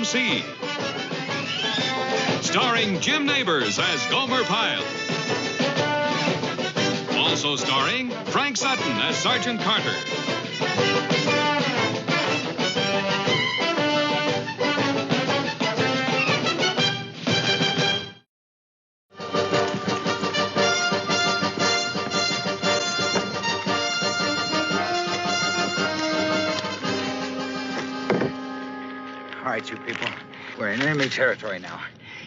USMC. Starring Jim Neighbors as Gomer Pyle. Also starring Frank Sutton as Sergeant Carter. All right, you people. We're in enemy territory now.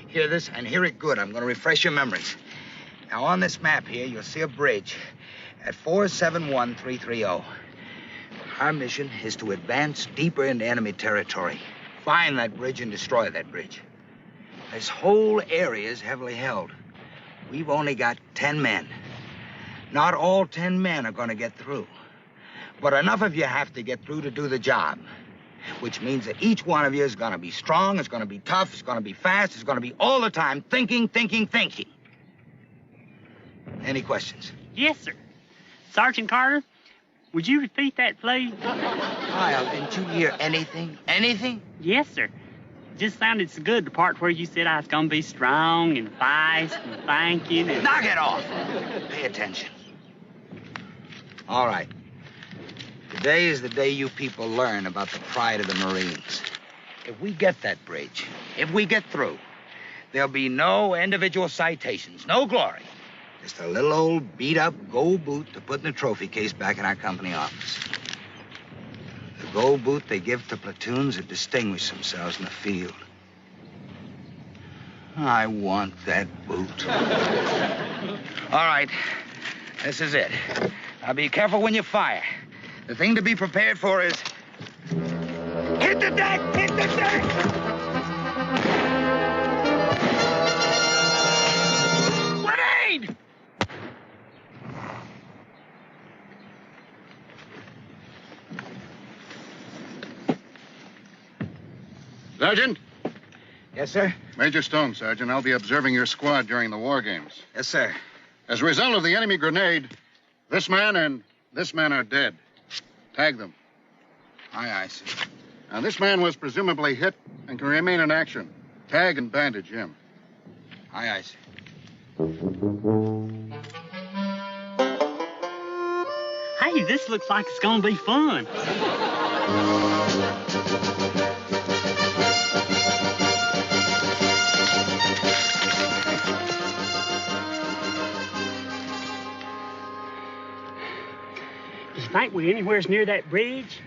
Hear this and hear it good. I'm going to refresh your memories. Now, on this map here, you'll see a bridge at 471330. Our mission is to advance deeper into enemy territory. Find that bridge and destroy that bridge. This whole area is heavily held. We've only got 10 men. Not all 10 men are going to get through. But enough of you have to get through to do the job. Which means that each one of you is going to be strong, it's going to be tough, it's going to be fast, it's going to be all the time thinking. Any questions? Yes, sir. Sergeant Carter, would you repeat that, please? Pyle, didn't you hear anything? Anything? Yes, sir. Just sounded so good, the part where you said I was going to be strong and fast and thinking and... Knock it off! Pay attention. All right. Today is the day you people learn about the pride of the Marines. If we get that bridge, if we get through, there'll be no individual citations, no glory. Just a little old beat-up gold boot to put in the trophy case back in our company office. The gold boot they give to platoons that distinguish themselves in the field. I want that boot. All right, this is it. Now be careful when you fire. The thing to be prepared for is... Hit the deck! Hit the deck! Grenade! Sergeant? Yes, sir? Major Stone, Sergeant. I'll be observing your squad during the war games. Yes, sir. As a result of the enemy grenade, this man and this man are dead. Tag them. Aye, sir. Now, this man was presumably hit and can remain in action. Tag and bandage him. Aye, sir. Hey, this looks like it's going to be fun. You think we're anywhere near that bridge?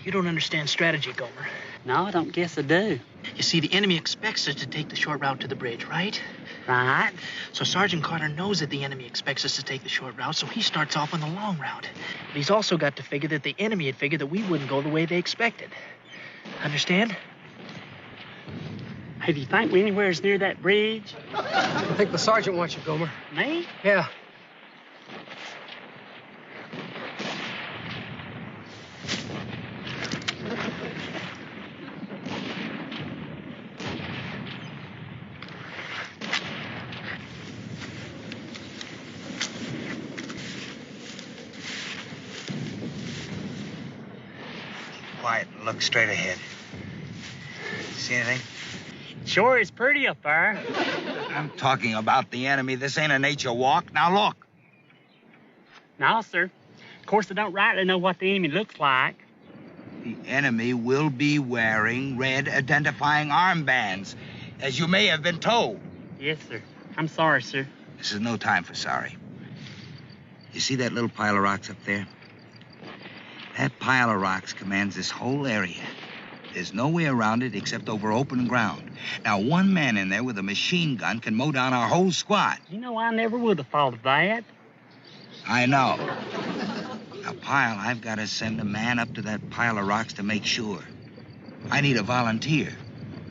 You don't understand strategy, Gomer. No, I don't guess I do. You see, the enemy expects us to take the short route to the bridge, right? Right. So Sergeant Carter knows that the enemy expects us to take the short route, so he starts off on the long route. But he's also got to figure that the enemy had figured that we wouldn't go the way they expected. Understand? Hey, do you think we're anywhere near that bridge? I think the sergeant wants you, Gomer. Me? Yeah. Quiet and look straight ahead. See anything? Sure is pretty up there. I'm talking about the enemy. This ain't a nature walk. Now look. No, sir. Of course, I don't rightly know what the enemy looks like. The enemy will be wearing red identifying armbands, as you may have been told. Yes, sir. I'm sorry, sir. This is no time for sorry. You see that little pile of rocks up there? That pile of rocks commands this whole area. There's no way around it except over open ground. Now, one man in there with a machine gun can mow down our whole squad. You know, I never would have thought of that. I know. Now, Pyle, I've got to send a man up to that pile of rocks to make sure. I need a volunteer.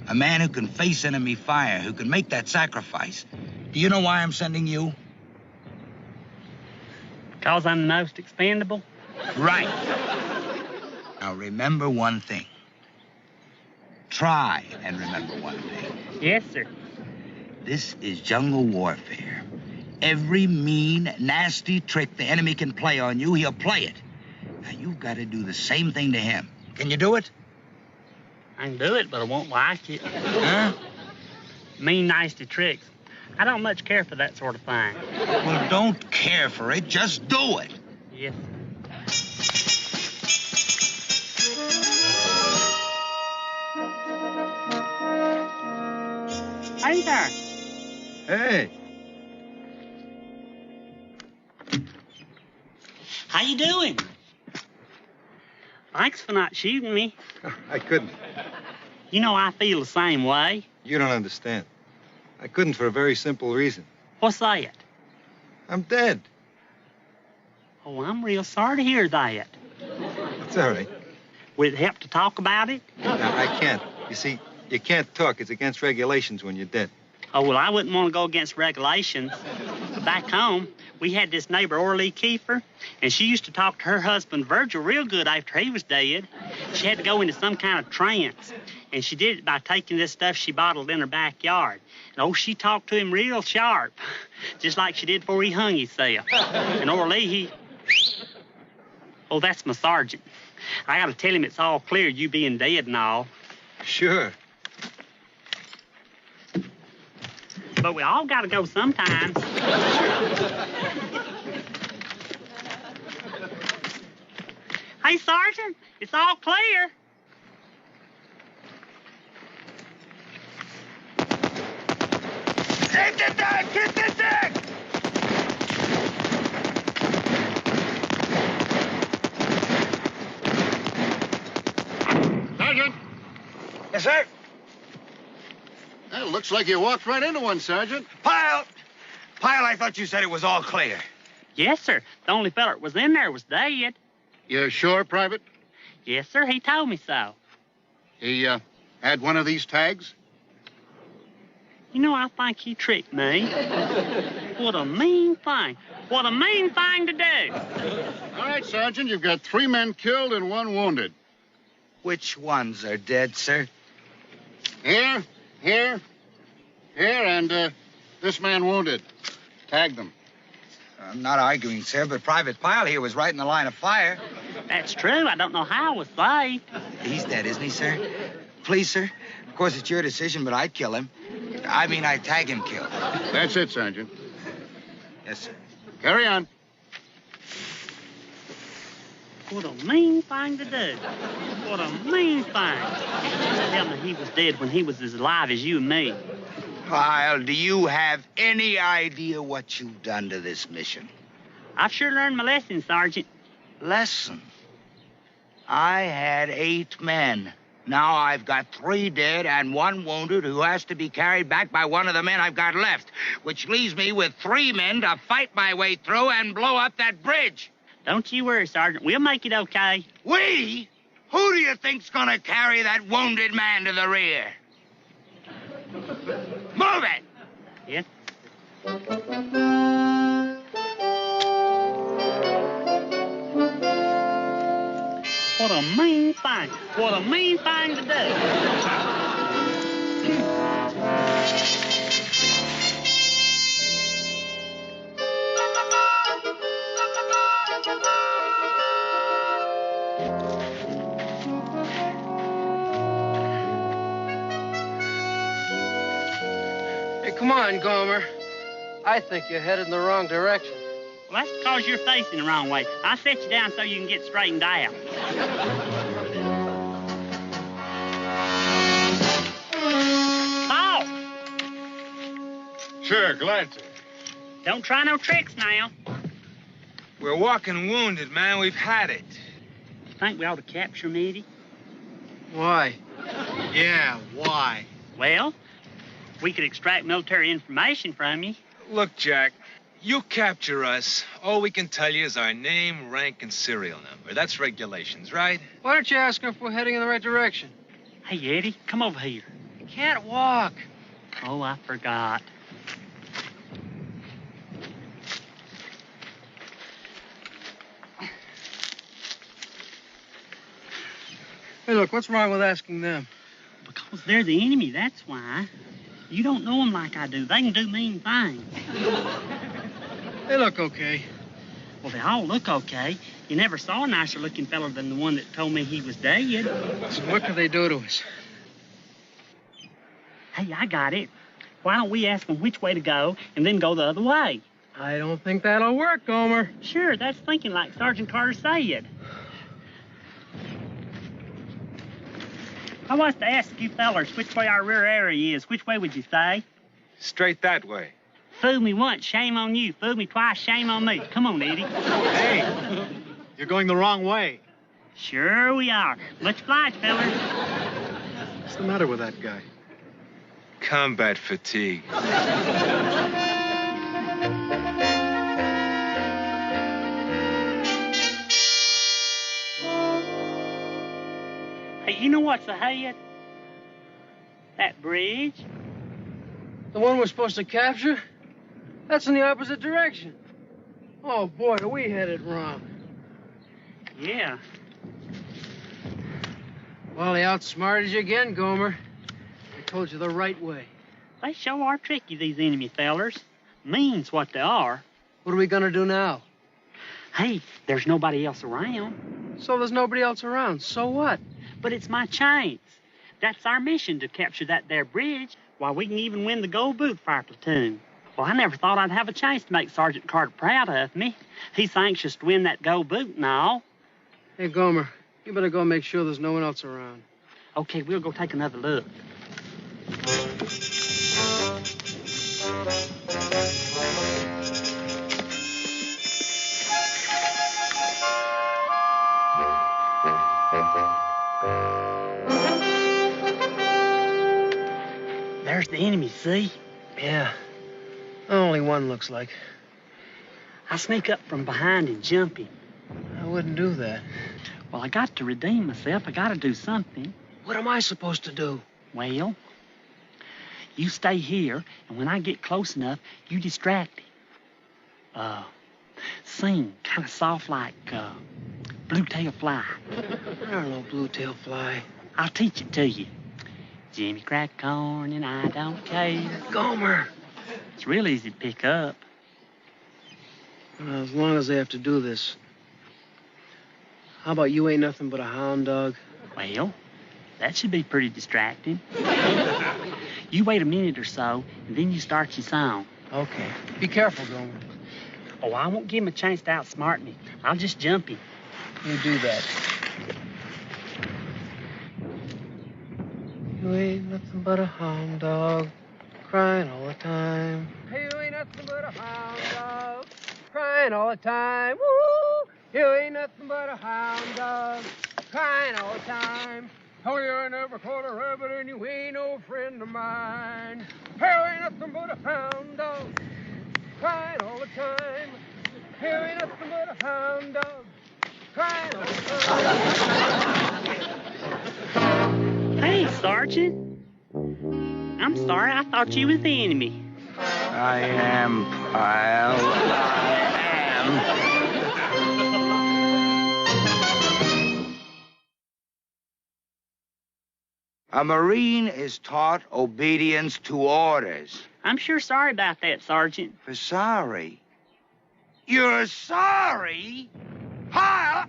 A man who can face enemy fire, who can make that sacrifice. Do you know why I'm sending you? 'Cause I'm the most expendable? Right. Now, remember one thing. Try and remember one thing. Yes, sir. This is jungle warfare. Every mean, nasty trick the enemy can play on you, he'll play it. Now, you've got to do the same thing to him. Can you do it? I can do it, but I won't like it. Huh? Mean, nasty tricks. I don't much care for that sort of thing. Well, don't care for it. Just do it. Yes. Hey there. Hey. How you doing? Thanks for not shooting me. I couldn't. You know I feel the same way. You don't understand. I couldn't for a very simple reason. What's that? I'm dead. Oh, I'm real sorry to hear that. It's all right. Would it help to talk about it? No, I can't. You see, you can't talk. It's against regulations when you're dead. Oh, well, I wouldn't want to go against regulations. But back home, we had this neighbor, Orly Kiefer, and she used to talk to her husband, Virgil, real good after he was dead. She had to go into some kind of trance, and she did it by taking this stuff she bottled in her backyard. And, oh, she talked to him real sharp, just like she did before he hung himself. And Orly, he... Oh, that's my sergeant. I got to tell him it's all clear, you being dead and all. Sure. But we all got to go sometimes. Hey, Sergeant, it's all clear. Hit the deck! Hit the deck! Sergeant! Yes, sir? Well, looks like you walked right into one, Sergeant. Pyle! Pyle, I thought you said it was all clear. Yes, sir. The only feller that was in there was dead. You sure, Private? Yes, sir. He told me so. He, had one of these tags? You know, I think he tricked me. What a mean thing. What a mean thing to do. All right, Sergeant, you've got 3 men killed and 1 wounded. Which ones are dead, sir? Here, and, this man wounded. Tag them. I'm not arguing, sir, but Private Pyle here was right in the line of fire. That's true. I don't know how I was saved. He's dead, isn't he, sir? Please, sir. Of course, it's your decision, but I'd kill him. I mean, I'd tag him killed. That's it, Sergeant. Yes, sir. Carry on. What a mean thing to do. What a mean thing. Tell me he was dead when he was as alive as you and me. Pyle, do you have any idea what you've done to this mission? I've sure learned my lesson, Sergeant. Lesson? I had 8 men. Now I've got 3 dead and 1 wounded who has to be carried back by one of the men I've got left, which leaves me with 3 men to fight my way through and blow up that bridge. Don't you worry, Sergeant. We'll make it okay. We? Who do you think's gonna carry that wounded man to the rear? Move it! Yes? What a mean thing. What a mean thing to do. Hey, come on, Gomer. I think you're headed in the wrong direction. Well, that's because you're facing the wrong way. I set you down so you can get straightened out. Oh! Sure, glad to. Don't try no tricks now. We're walking wounded, man. We've had it. Think we ought to capture him, Eddie? Why? Yeah, why? Well, we could extract military information from you. Look, Jack, you capture us. All we can tell you is our name, rank, and serial number. That's regulations, right? Why don't you ask her if we're heading in the right direction? Hey, Eddie, come over here. I can't walk. Oh, I forgot. Hey, look, what's wrong with asking them? Because they're the enemy, that's why. You don't know them like I do. They can do mean things. They look okay. Well, they all look okay. You never saw a nicer looking fella than the one that told me he was dead. So what could they do to us? Hey, I got it. Why don't we ask them which way to go and then go the other way? I don't think that'll work, Gomer. Sure, that's thinking like Sergeant Carter said. If I was to ask you fellers which way our rear area is, which way would you say? Straight that way. Fool me once, shame on you. Fool me twice, shame on me. Come on, Eddie. Hey, you're going the wrong way. Sure we are. Much obliged, fellers. What's the matter with that guy? Combat fatigue. Hey, you know what's ahead? That bridge. The one we're supposed to capture? That's in the opposite direction. Oh, boy, are we headed wrong. Yeah. Well, they outsmarted you again, Gomer. I told you the right way. They sure are tricky, these enemy fellers. Mean's what they are. What are we gonna do now? Hey, there's nobody else around. So there's nobody else around. So what? But it's my chance. That's our mission, to capture that there bridge. Why, we can even win the gold boot for our platoon. Well, I never thought I'd have a chance to make Sergeant Carter proud of me. He's anxious to win that gold boot and all. Hey, Gomer, you better go make sure there's no one else around. Okay, we'll go take another look. There's the enemy, see? Yeah. Only one looks like. I sneak up from behind and jump him. I wouldn't do that. Well, I got to redeem myself. I got to do something. What am I supposed to do? Well, you stay here, and when I get close enough, you distract him. Sing kind of soft like Blue-tail fly. I don't know blue-tail fly. I'll teach it to you. Jimmy crack corn and I don't care. Gomer! It's real easy to pick up. As long as they have to do this. How about you ain't nothing but a hound dog? Well, that should be pretty distracting. You wait a minute or so, and then you start your song. Okay. Be careful, Gomer. Oh, I won't give him a chance to outsmart me. I'll just jump him. You do that. You ain't nothing but a hound dog, crying all the time. Hey, you ain't nothing but a hound dog, crying all the time. Woo! You ain't nothing but a hound dog, crying all the time. Oh, you ain't never caught a rabbit and you ain't no friend of mine. Hey, you ain't nothing but a hound dog, crying all the time. Hey, you ain't nothing but a hound dog, crying all the time. Hey, Sergeant. I'm sorry, I thought you was the enemy. I am, Pyle. I am. A Marine is taught obedience to orders. I'm sure sorry about that, Sergeant. For sorry? You're sorry? Pyle!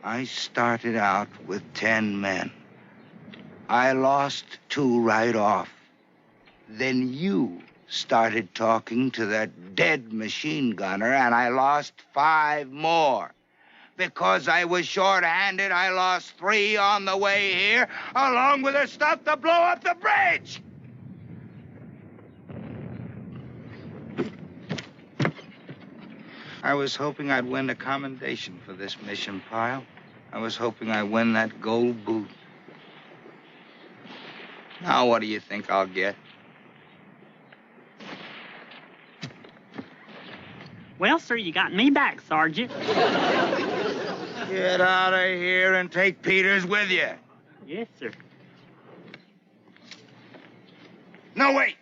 I started out with 10 men. I lost 2 right off. Then you started talking to that dead machine gunner, and I lost 5 more. Because I was short-handed, I lost 3 on the way here, along with the stuff to blow up the bridge. I was hoping I'd win a commendation for this mission, Pyle. I was hoping I'd win that gold boot. Now, what do you think I'll get? Well, sir, you got me back, Sergeant. Get out of here and take Peters with you. Yes, sir. No, wait.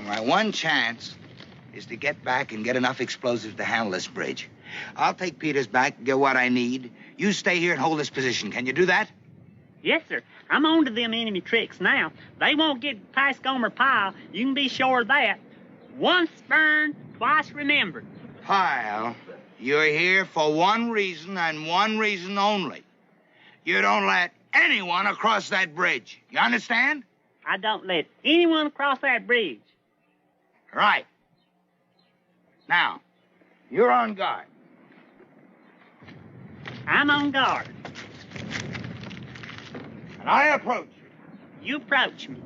My one chance is to get back and get enough explosives to handle this bridge. I'll take Peters back and get what I need. You stay here and hold this position. Can you do that? Yes, sir. I'm on to them enemy tricks now. They won't get past Gomer Pyle. You can be sure of that. Once burned, twice remembered. Pyle, you're here for one reason and one reason only. you don't let anyone across that bridge. You understand? I don't let anyone across that bridge. Right. Now, you're on guard. I'm on guard. And I approach you. You approach me.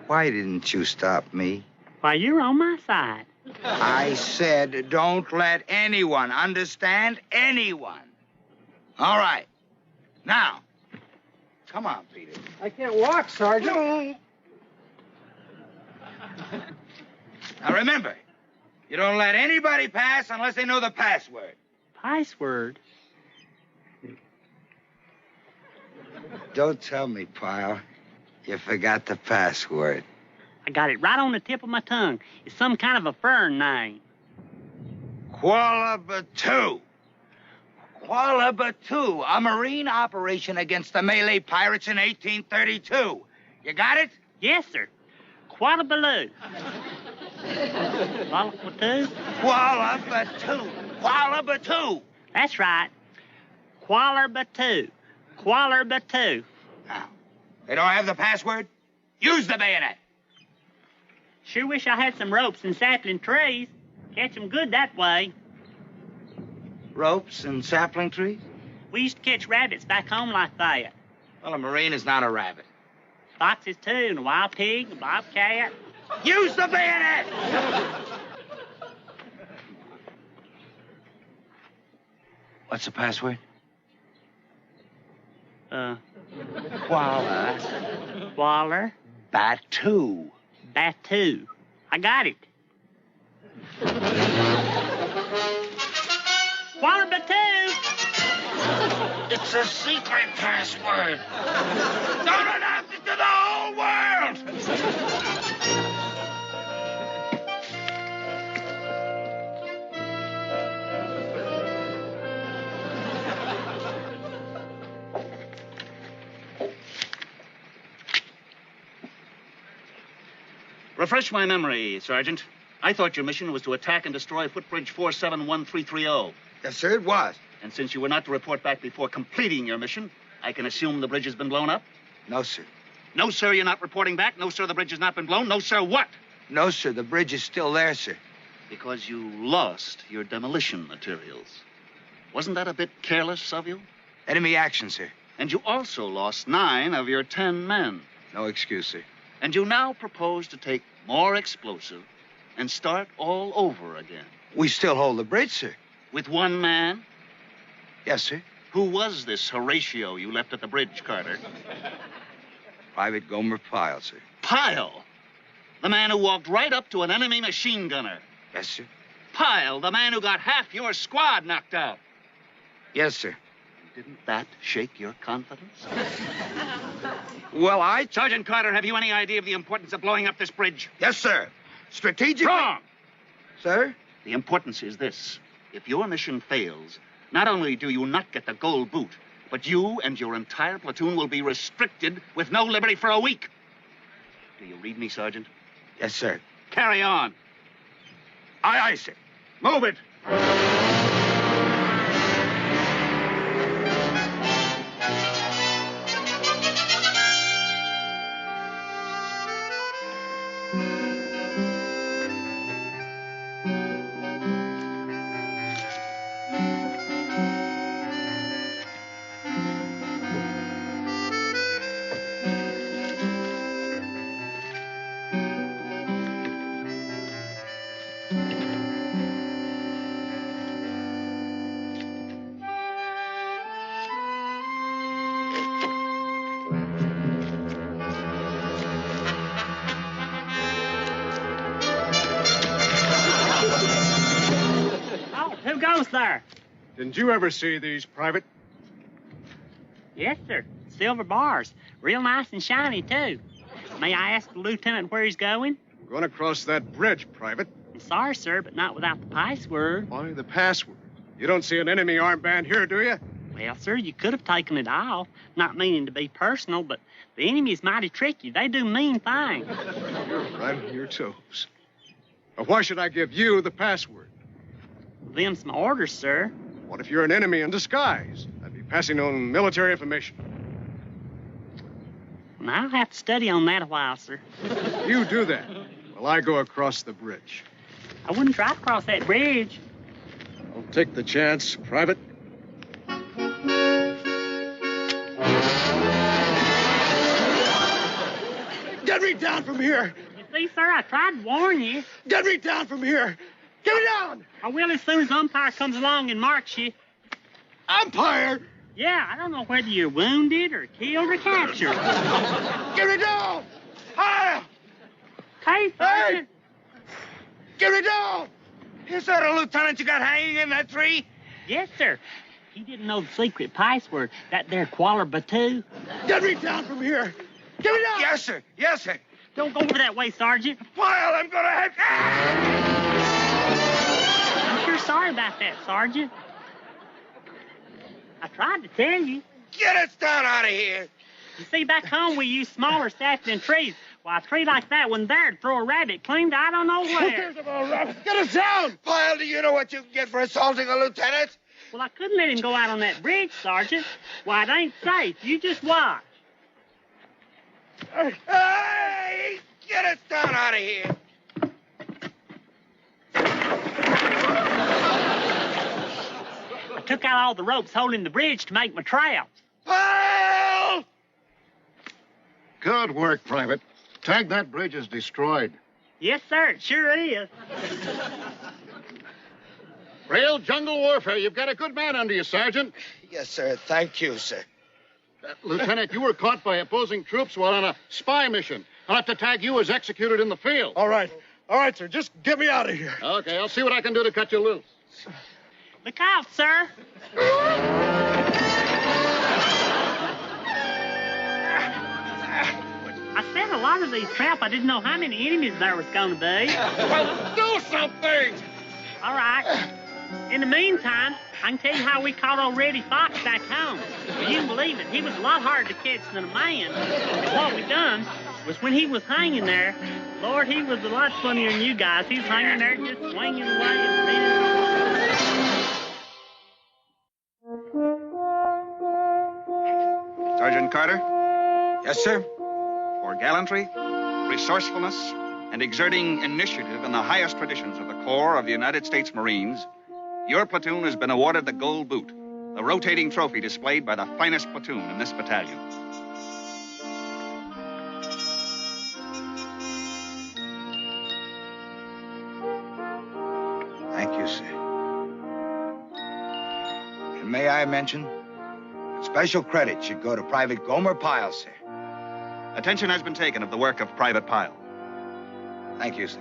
Why didn't you stop me? Why, you're on my side. I said don't let anyone, understand? Anyone. All right. Now, come on, Peter. I can't walk, Sergeant. Now remember, you don't let anybody pass unless they know the password. Password? Don't tell me, Pyle. You forgot the password. I got it right on the tip of my tongue. It's some kind of a fern name. Kuala Batu. Kuala Batu, a marine operation against the Malay pirates in 1832. You got it? Yes, sir. Kuala Baloo. Kuala Batu? Kuala Batu. Kuala Batu. That's right. Kuala Batu. Kuala Batu. Now, they don't have the password? Use the bayonet. Sure wish I had some ropes and sapling trees. Catch 'em good that way. Ropes and sapling trees? We used to catch rabbits back home like that. Well, a Marine is not a rabbit. Foxes, too, and a wild pig, a bobcat. Use the bayonet! What's the password? Kuala Waller. Batu. Batu. I got it. Kuala Batu! It's a secret password. Don't announce it to the whole world! Refresh my memory, Sergeant. I thought your mission was to attack and destroy footbridge 471330. Yes, sir, it was. And since you were not to report back before completing your mission, I can assume the bridge has been blown up? No, sir. No, sir, you're not reporting back. No, sir, the bridge has not been blown. No, sir, what? No, sir, the bridge is still there, sir. Because you lost your demolition materials. Wasn't that a bit careless of you? Enemy action, sir. And you also lost 9 of your 10 men. No excuse, sir. And you now propose to take more explosive and start all over again. We still hold the bridge, sir. With 1 man? Yes, sir. Who was this Horatio you left at the bridge, Carter? Private Gomer Pyle, sir. Pyle? The man who walked right up to an enemy machine gunner. Yes, sir. Pyle, the man who got half your squad knocked out. Yes, sir. Didn't that shake your confidence? Well, Sergeant Carter, have you any idea of the importance of blowing up this bridge? Yes, sir. Strategically... Wrong! Sir? The importance is this. If your mission fails, not only do you not get the gold boot, but you and your entire platoon will be restricted with no liberty for a week. Do you read me, Sergeant? Yes, sir. Carry on. Aye, aye, sir. Move it. Who goes there? Didn't you ever see these, Private? Yes, sir. Silver bars. Real nice and shiny, too. May I ask the lieutenant where he's going? We're going across that bridge, Private. I'm sorry, sir, but not without the password. Why the password? You don't see an enemy armband here, do you? Well, sir, you could have taken it all. Not meaning to be personal, but the enemy's mighty tricky. They do mean things. You're right on your toes. But why should I give you the password? Them's my orders, sir. What if you're an enemy in disguise? I'd be passing on military information. Well, I'll have to study on that a while, sir. You do that while I go across the bridge. I wouldn't try to cross that bridge. I'll take the chance, Private. Get me down from here! You see, sir, I tried to warn you. Get me down from here! Get me down! I will as soon as umpire comes along and marks you. Umpire! Yeah, I don't know whether you're wounded or killed or captured. Get me down! Pyle! Hey, Sergeant. Get me down! Is that a lieutenant you got hanging in that tree? Yes, sir. He didn't know the secret password. That there Qualler Batu. Get me down from here! Get me down! Yes, sir. Yes, sir. Don't go over that way, Sergeant. Pyle, I'm gonna have... I'm sure sorry about that, Sergeant. I tried to tell you. Get us down out of here. You see, back home we use smaller sapling trees. Well, a tree like that one there would throw a rabbit clean to I don't know where. Get us down! Pyle, do you know what you can get for assaulting a lieutenant? Well, I couldn't let him go out on that bridge, Sergeant. Why, it ain't safe. You just watch. Hey! Get us down out of here. I took out all the ropes holding the bridge to make my trap. Pyle! Good work, Private. Tag, that bridge is destroyed. Yes, sir, it sure is. Real jungle warfare. You've got a good man under you, Sergeant. Yes, sir. Thank you, sir. Lieutenant, you were caught by opposing troops while on a spy mission. I'll have to tag you as executed in the field. All right, sir. Just get me out of here. Okay, I'll see what I can do to cut you loose. Look out, sir. I set a lot of these traps. I didn't know how many enemies there was going to be. Well, do something! All right. In the meantime, I can tell you how we caught old Reddy Fox back home. Well, you can believe it. He was a lot harder to catch than a man. And what we done was when he was hanging there, Lord, he was a lot funnier than you guys. He was hanging there just swinging away and reading. Sergeant Carter, Yes, sir. for gallantry, resourcefulness, and exerting initiative in the highest traditions of the Corps of the United States Marines, your platoon has been awarded the Gold Boot, the rotating trophy displayed by the finest platoon in this battalion. Thank you, sir. And may I mention, special credit should go to Private Gomer Pyle, sir. Attention has been taken of the work of Private Pyle. Thank you, sir.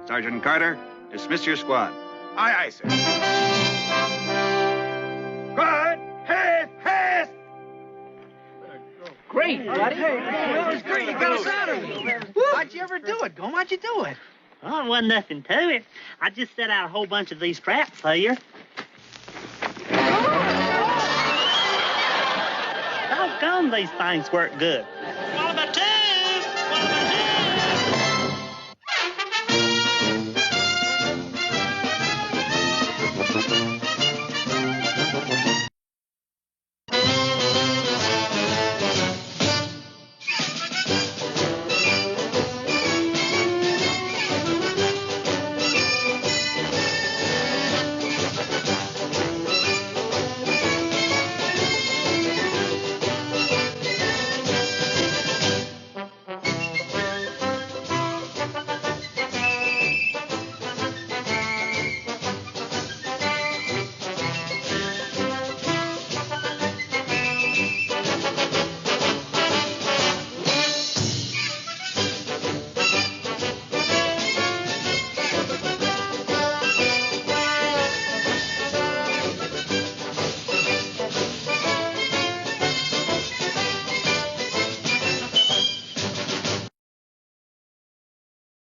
Sergeant Carter, dismiss your squad. Aye, aye, sir. Good. Hey. Great, buddy. That was great. You got us out of here. How'd you ever do it, Gomer? How'd you do it? Oh, it wasn't nothing to it. I just set out a whole bunch of these traps here. Doggone, these things work good.